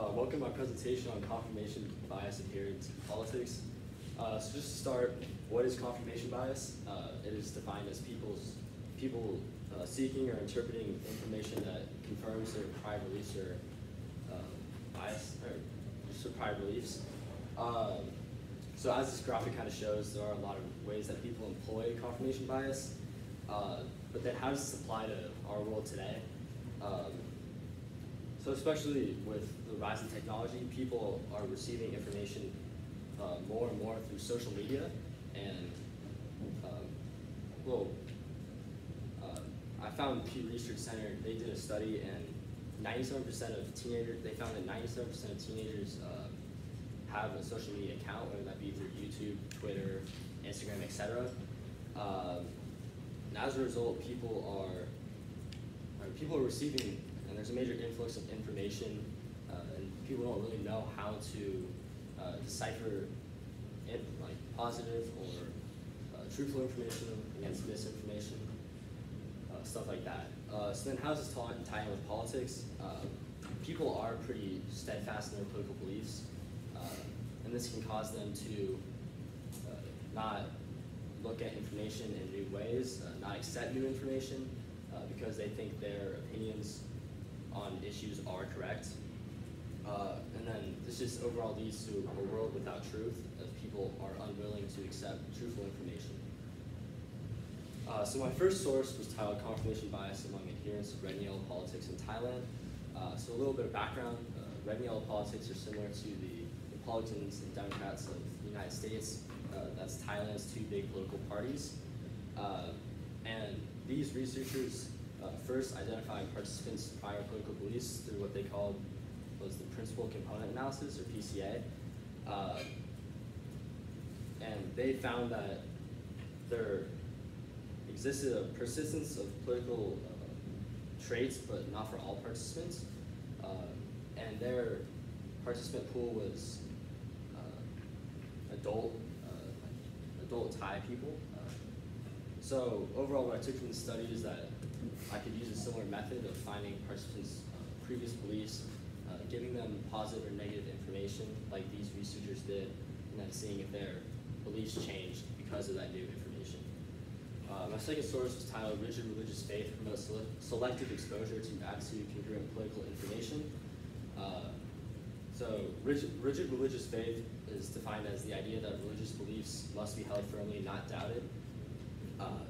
Welcome to my presentation on confirmation bias adherence in politics. So just to start, what is confirmation bias? It is defined as people seeking or interpreting information that confirms their prior beliefs or bias, or just their prior beliefs. So as this graphic kind of shows, there are a lot of ways that people employ confirmation bias. But then how does this apply to our world today? So especially with the rise in technology, people are receiving information more and more through social media. And I found Pew Research Center, they did a study, and 97% of teenagers, they found that 97% of teenagers have a social media account, whether that be through YouTube, Twitter, Instagram, etc. And as a result, people are receiving, and there's a major influx of information, and people don't really know how to decipher positive or truthful information against misinformation, stuff like that. So then how does this tie in with politics? People are pretty steadfast in their political beliefs, and this can cause them to not look at information in new ways, not accept new information, because they think their opinions on issues are correct. And then this just overall leads to a world without truth, as people are unwilling to accept truthful information. So my first source was titled Confirmation Bias Among Adherents of Red and Yellow Politics in Thailand. So a little bit of background, red and yellow politics are similar to the Republicans and Democrats of the United States. That's Thailand's two big political parties. And these researchers first identified participants' prior political beliefs through what they called was the principal component analysis, or PCA. And they found that there existed a persistence of political traits, but not for all participants. And their participant pool was adult Thai people. So overall, what I took from the study is that I could use a similar method of finding participants' previous beliefs, giving them positive or negative information like these researchers did, and then seeing if their beliefs changed because of that new information. My second source was titled Rigid Religious Faith Promotes Selective Exposure to Absolute Congruent Political Information. So rigid religious faith is defined as the idea that religious beliefs must be held firmly, not doubted.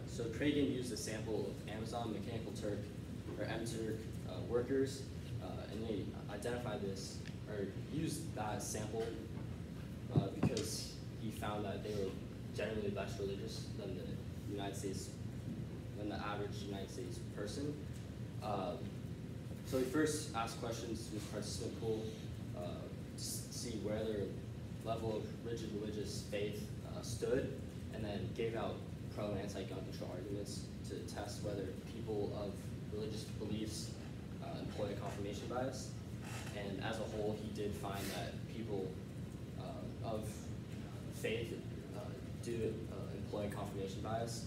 So Craigen used a sample of Amazon Mechanical Turk, or MTurk, workers, and they identified this, or used that sample because he found that they were generally less religious than the United States, than the average United States person. So he first asked questions to his participant pool, to see where their level of rigid religious faith stood, and then gave out pro and anti-gun control arguments to test whether people of religious beliefs employ a confirmation bias. And as a whole, he did find that people of faith do employ a confirmation bias.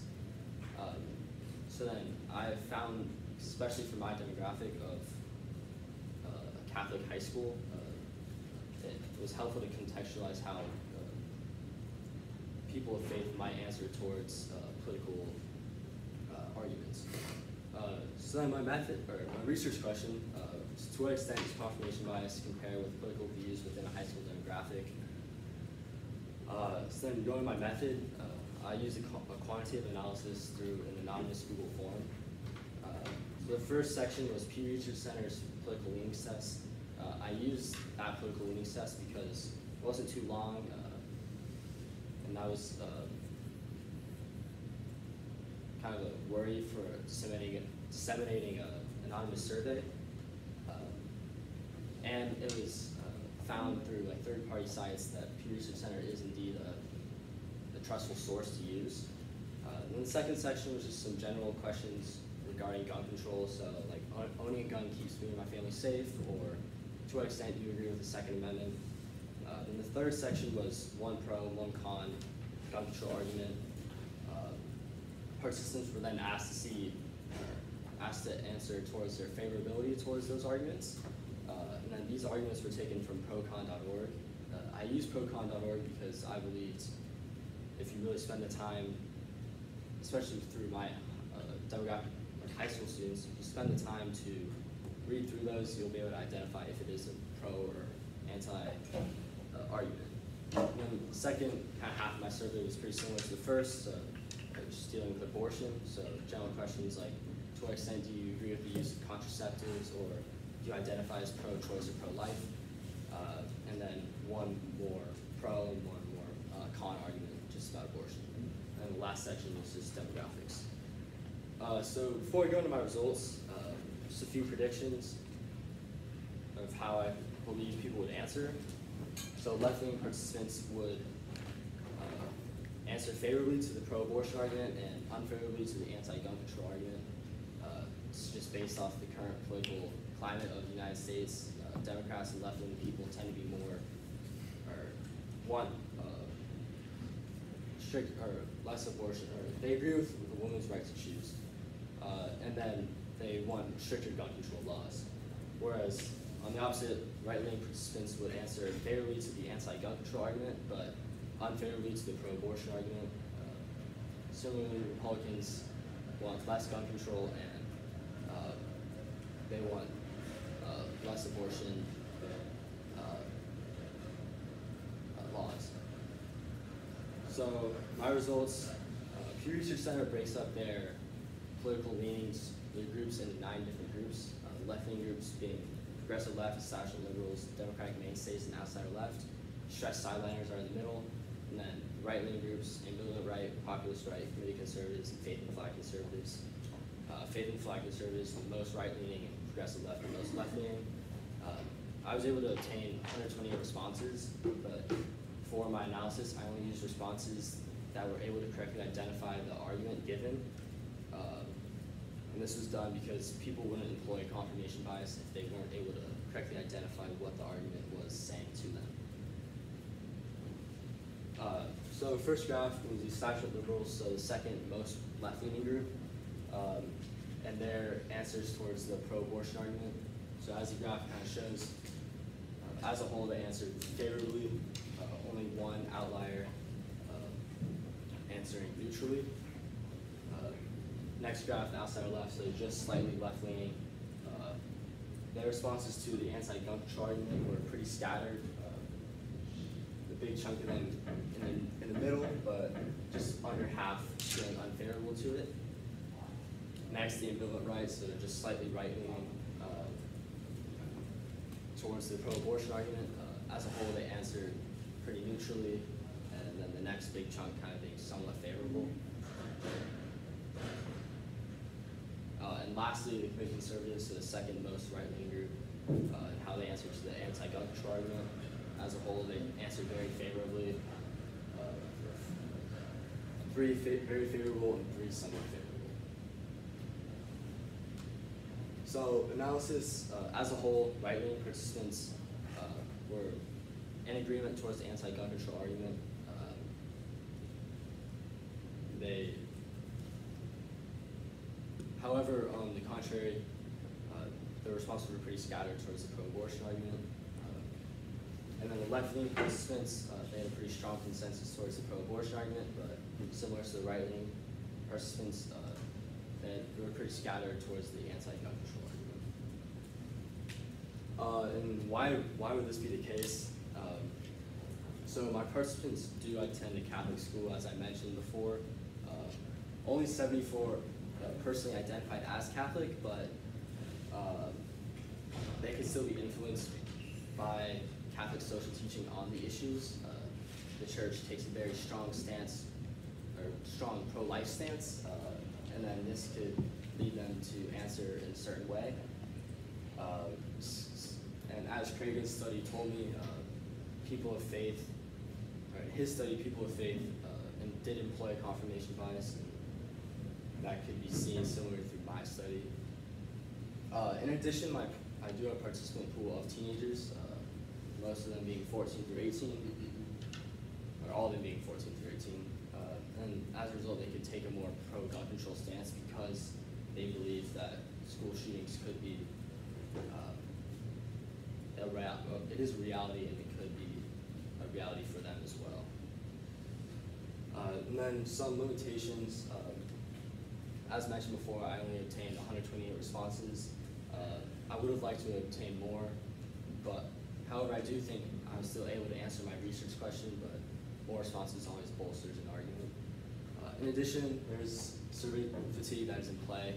So then I found, especially for my demographic of a Catholic high school, it was helpful to contextualize how people of faith might answer towards political arguments. So then my method, or my research question, is to what extent does confirmation bias compare with political views within a high school demographic? So then going to my method, I used a quantitative analysis through an anonymous Google form. So the first section was Pew Research Center's political leanings test. I used that political leanings test because it wasn't too long, and that was kind of a worry for disseminating an anonymous survey. And it was found through third-party sites that Pew Research Center is indeed a trustful source to use. And then the second section was just some general questions regarding gun control. So like, owning a gun keeps me and my family safe, or to what extent do you agree with the Second Amendment? Then the third section was one pro, one con gun control argument. Participants were then asked to answer towards their favorability towards those arguments. And and then these arguments were taken from procon.org. I use procon.org because I believed if you really spend the time, especially through my demographic, like high school students, if you spend the time to read through those, you'll be able to identify if it is a pro or anti argument. And then the second kind of half of my survey was pretty similar to the first, just dealing with abortion. So general questions like, to what extent do you agree with the use of contraceptives, or do you identify as pro-choice or pro-life? And then one more pro and one more con argument just about abortion. And the last section was just demographics. So before we go into my results, just a few predictions of how I believe people would answer. So left-leaning participants would answer favorably to the pro-abortion argument and unfavorably to the anti-gun control argument. It's just based off the current political climate of the United States. Democrats and left-leaning people tend to be more, or want strict or less abortion, or they agree with the woman's right to choose, and then they want stricter gun control laws. Whereas on the opposite, right-leaning participants would answer favorably to the anti-gun control argument, but unfavorably to the pro-abortion argument. Similarly, Republicans want less gun control, and they want less abortion laws. So my results, Pew Research Center breaks up their political leanings, their groups into 9 different groups. Left-leaning groups being progressive left, establishment liberals, democratic mainstays, and outsider left. Stressed sideliners are in the middle, and then right-leaning groups, ambivalent right, populist right, committee conservatives, and faith and flag conservatives. Faith and flag conservatives, the most right-leaning, and progressive left, the most left-leaning. I was able to obtain 128 responses, but for my analysis, I only used responses that were able to correctly identify the argument given. And this was done because people wouldn't employ confirmation bias if they weren't able to correctly identify what the argument was saying to them. So first graph was the establishment liberals, so the second most left-leaning group, and their answers towards the pro-abortion argument. So as the graph kind of shows, as a whole they answered favorably, only one outlier answering neutrally. Next graph, the outsider left, so just slightly left-leaning. Their responses to the anti-gun control argument were pretty scattered. The big chunk of them in the middle, but just under half feeling unfavorable to it. Next, the ambivalent right, so they're just slightly right-leaning towards the pro-abortion argument. As a whole, they answered pretty neutrally, and then the next big chunk kind of being somewhat favorable. And lastly, the committee conservatives, so the second most right-leaning group, and how they answered to the anti-gun control argument. As a whole, they answered very favorably, 3 very favorable and 3 somewhat favorable. So analysis, as a whole, right-leaning participants were in agreement towards the anti-gun control argument. However, on the contrary, the responses were pretty scattered towards the pro-abortion argument. And then the left-leaning participants, they had a pretty strong consensus towards the pro-abortion argument, but similar to the right-leaning participants, they were pretty scattered towards the anti-gun control argument. And why would this be the case? So my participants do attend a Catholic school, as I mentioned before. Only 74 personally identified as Catholic, but they could still be influenced by Catholic social teaching on the issues. The church takes a very strong stance, or strong pro-life stance, and then this could lead them to answer in a certain way. And as Cragen's study told me, people of faith, or his study, people of faith, and did employ confirmation bias, and that could be seen similar through my study. In addition, I do have a participant pool of teenagers, most of them being 14 through 18, or all of them being 14 through 18. And as a result, they could take a more pro-gun control stance because they believe that school shootings could be it is a reality, and it could be a reality for them as well. And then some limitations. As mentioned before, I only obtained 128 responses. I would have liked to obtain more, but however, I do think I'm still able to answer my research question, but more responses always bolsters an argument. In addition, there's survey fatigue that is in play.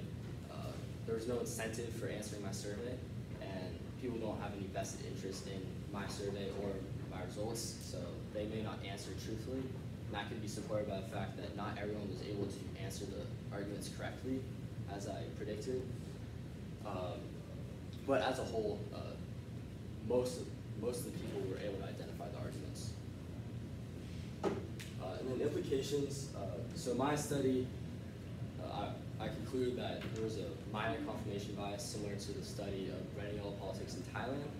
There's no incentive for answering my survey, and people don't have any vested interest in my survey or my results, so they may not answer truthfully. And that could be supported by the fact that not everyone was able to answer the arguments correctly, as I predicted. But as a whole, most of the people were able to identify the arguments. And then implications. So my study, I concluded that there was a minor confirmation bias similar to the study of red and yellow politics in Thailand.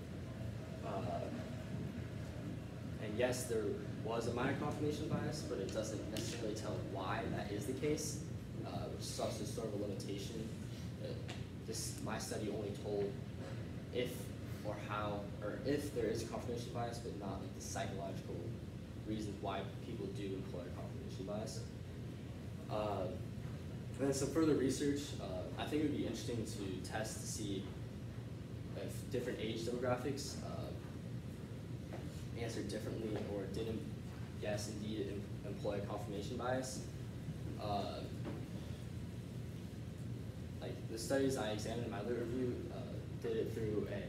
And yes, there was a minor confirmation bias, but it doesn't necessarily tell why that is the case, which is also sort of a limitation. My study only told if or how, or if there is a confirmation bias, but not like the psychological reasons why people do employ a confirmation bias. And then some further research, I think it would be interesting to test to see if different age demographics answered differently or didn't, yes, indeed employ a confirmation bias. Like the studies I examined in my lit review did it through a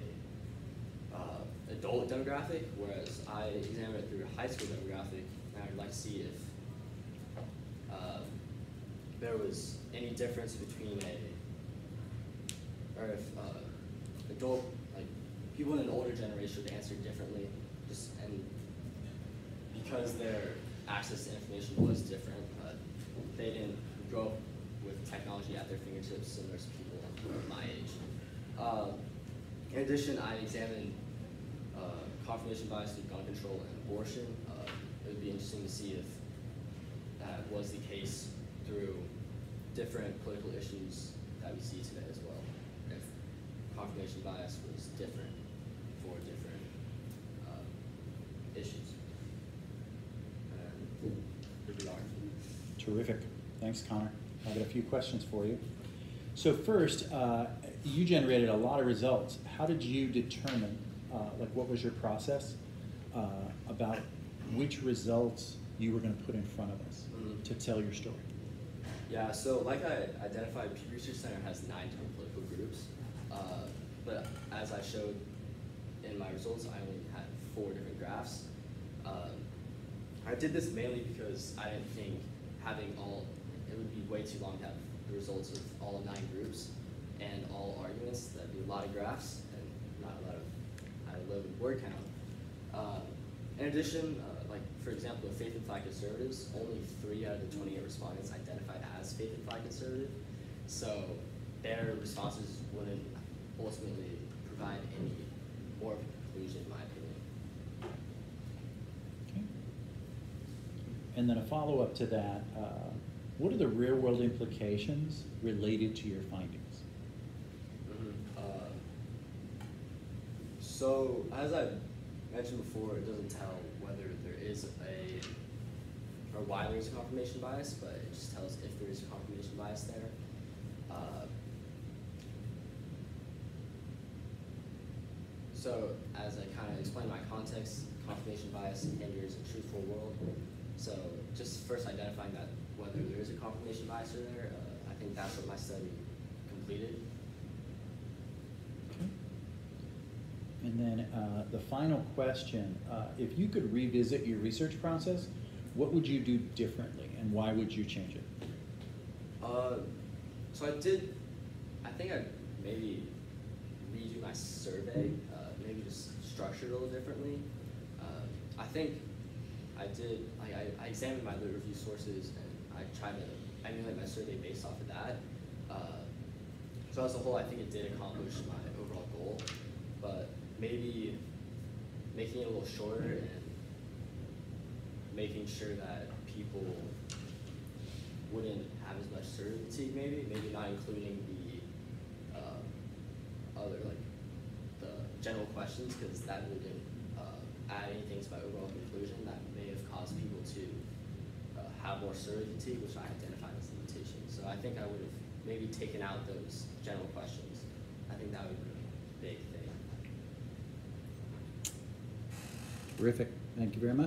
adult demographic, whereas I examined it through a high school demographic, and I'd like to see if there was any difference between or if adult, like people in an older generation would answer differently, and because their access to information was different, they didn't grow up with technology at their fingertips similar to people my age. In addition, I examined confirmation bias with gun control and abortion. It would be interesting to see if that was the case through different political issues that we see today as well. If confirmation bias was different for different issues. And here we are. Terrific. Thanks, Connor. I've got a few questions for you. So first, you generated a lot of results. How did you determine, like what was your process about which results you were going to put in front of us to tell your story? Yeah, so like I identified, Pew Research Center has 9 different political groups, but as I showed in my results, I only had 4 different graphs. I did this mainly because I didn't think it would be way too long to have the results of all 9 groups and all arguments. That'd be a lot of graphs and not a low word count. In addition, like for example, with Faith and Flag Conservatives, only 3 out of the 28 respondents identified as Faith and Flag Conservative, so their responses wouldn't ultimately provide any more of a conclusion, in my opinion. Okay. And then a follow-up to that, what are the real-world implications related to your findings? So as I mentioned before, it doesn't tell whether there is or why there's a confirmation bias, but it just tells if there is a confirmation bias there. So as I kind of explained my context, confirmation bias hinders a truthful world. So just first identifying that whether there is a confirmation bias or there, I think that's what my study completed. Okay. And then the final question, if you could revisit your research process, what would you do differently and why would you change it? So I think I'd maybe redo my survey, maybe just structure it a little differently. I think I examined my lit review sources and I tried to emulate my survey based off of that. So as a whole, I think it did accomplish my overall goal, but maybe making it a little shorter and making sure that people wouldn't have as much survey fatigue, maybe not including the other, like the general questions, because that wouldn't add anything to my overall conclusion. That may have caused people to have more certainty, which I identified as limitations. So I think I would have maybe taken out those general questions. I think that would be a big thing. Terrific. Thank you very much.